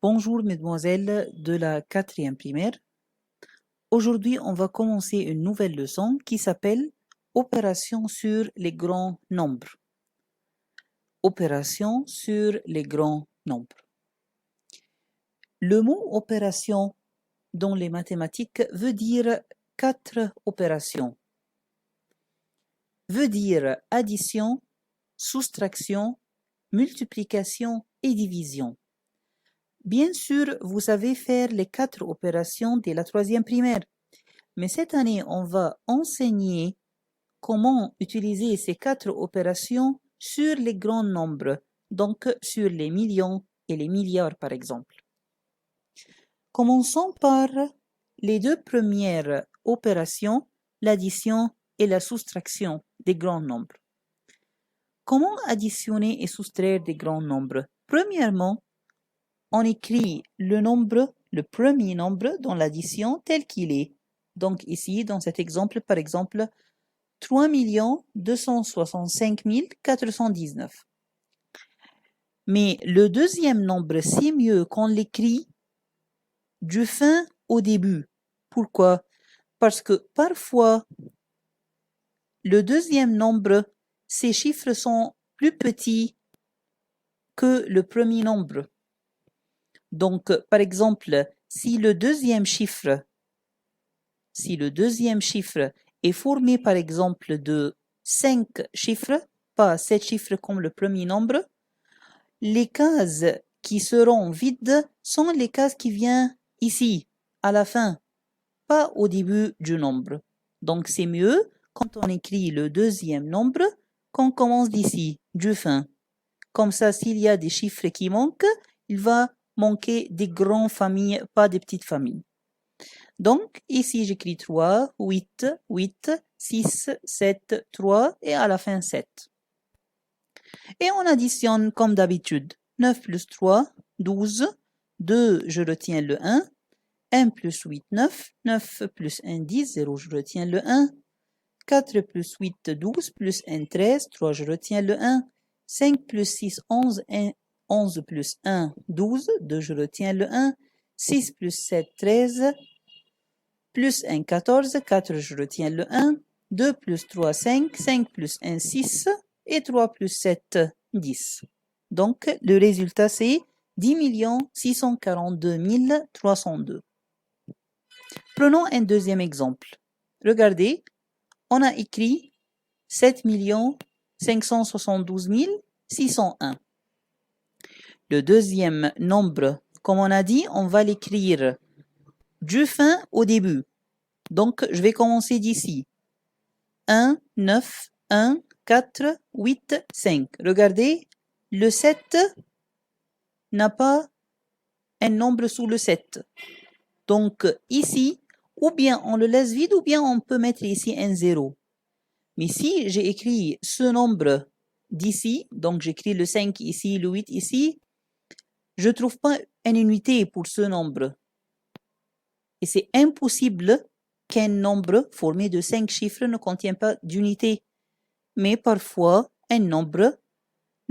Bonjour mesdemoiselles de la quatrième primaire. Aujourd'hui, on va commencer une nouvelle leçon qui s'appelle Opération sur les grands nombres. Opération sur les grands nombres. Le mot opération dans les mathématiques veut dire 4 opérations. Veut dire addition, soustraction, multiplication et division. Bien sûr, vous savez faire les 4 opérations dès la troisième primaire. Mais cette année, on va enseigner comment utiliser ces 4 opérations sur les grands nombres, donc sur les millions et les milliards par exemple. Commençons par les 2 premières opérations, l'addition et la soustraction des grands nombres. Comment additionner et soustraire des grands nombres? Premièrement, on écrit le premier nombre dans l'addition tel qu'il est. Donc ici, dans cet exemple, par exemple, 3 265 419. Mais le deuxième nombre, c'est mieux qu'on l'écrit du fin au début. Pourquoi? Parce que parfois, le deuxième nombre, ses chiffres sont plus petits que le premier nombre. Donc, par exemple, si le deuxième chiffre est formé par exemple de 5 chiffres, pas 7 chiffres comme le premier nombre, les cases qui seront vides sont les cases qui viennent ici, à la fin, pas au début du nombre. Donc c'est mieux quand on écrit le deuxième nombre qu'on commence d'ici, du fin. Comme ça, s'il y a des chiffres qui manquent, il va manquer des grandes familles, pas des petites familles. Donc, ici, j'écris 3, 8, 8, 6, 7, 3 et à la fin 7. Et on additionne comme d'habitude. 9 plus 3, 12. 2, je retiens le 1. 1 plus 8, 9. 9 plus 1, 10. 0, je retiens le 1. 4 plus 8, 12. Plus 1, 13. 3, je retiens le 1. 5 plus 6, 11. 11 plus 1, 12. 2, je retiens le 1. 6 plus 7, 13. Plus 1, 14, 4, je retiens le 1, 2 plus 3, 5, 5 plus 1, 6, et 3 plus 7, 10. Donc, le résultat, c'est 10 642 302. Prenons un deuxième exemple. Regardez, on a écrit 7 572 601. Le deuxième nombre, comme on a dit, on va l'écrire du fin au début. Donc, je vais commencer d'ici. 1, 9, 1, 4, 8, 5. Regardez, le 7 n'a pas un nombre sous le 7. Donc, ici, ou bien on le laisse vide, ou bien on peut mettre ici un 0. Mais si j'ai écrit ce nombre d'ici, donc j'écris le 5 ici, le 8 ici, je ne trouve pas une unité pour ce nombre. Et c'est impossible qu'un nombre formé de 5 chiffres ne contient pas d'unité. Mais parfois, un nombre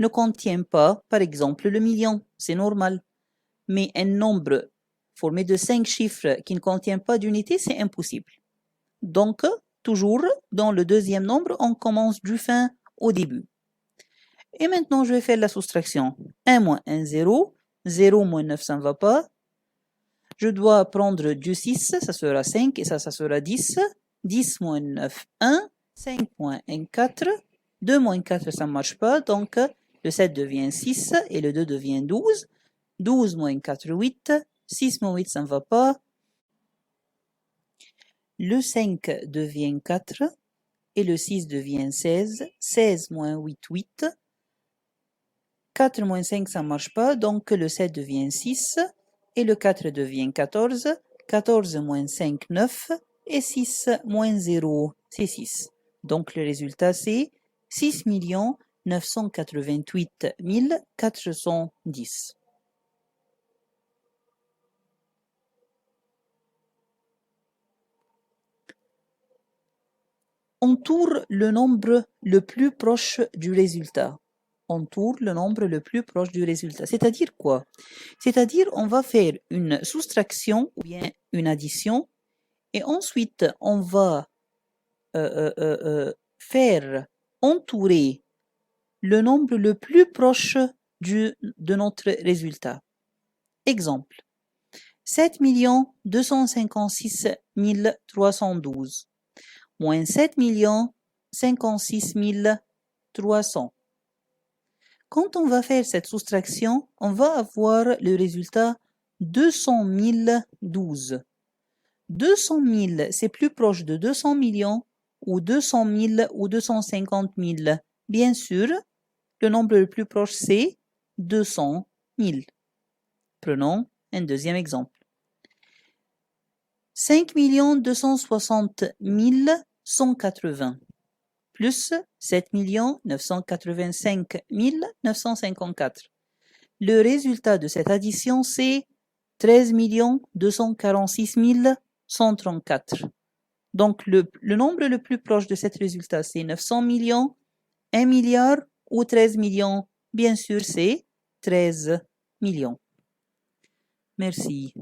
ne contient pas, par exemple, le million. C'est normal. Mais un nombre formé de 5 chiffres qui ne contient pas d'unité, c'est impossible. Donc, toujours, dans le deuxième nombre, on commence du fin au début. Et maintenant, je vais faire la soustraction. 1 moins 1, 0. 0 moins 9, ça ne va pas. Je dois prendre du 6, ça sera 5, et ça sera 10. 10 moins 9, 1. 5 moins 1, 4. 2 moins 4, ça ne marche pas. Donc, le 7 devient 6 et le 2 devient 12. 12 moins 4, 8. 6 moins 8, ça ne va pas. Le 5 devient 4 et le 6 devient 16. 16 moins 8, 8. 4 moins 5, ça ne marche pas. Donc, le 7 devient 6 et le 4 devient 14. 14 moins 5, 9. Et 6 moins 0, c'est 6. Donc, le résultat, c'est 6 988 410. Entoure le nombre le plus proche du résultat. entoure le nombre le plus proche du résultat. C'est-à-dire quoi? C'est-à-dire on va faire une soustraction ou bien une addition et ensuite on va faire entourer le nombre le plus proche de notre résultat. Exemple, 7 256 312 moins 7 56 300. Quand on va faire cette soustraction, on va avoir le résultat 200 012. 200 000, c'est plus proche de 200 millions ou 200 000 ou 250 000. Bien sûr, le nombre le plus proche, c'est 200 000. Prenons un deuxième exemple. 5 260 180 plus 7 985 954. Le résultat de cette addition, c'est 13 246 134. Donc, le nombre le plus proche de cet résultat, c'est 900 millions, 1 milliard ou 13 millions. Bien sûr, c'est 13 millions. Merci.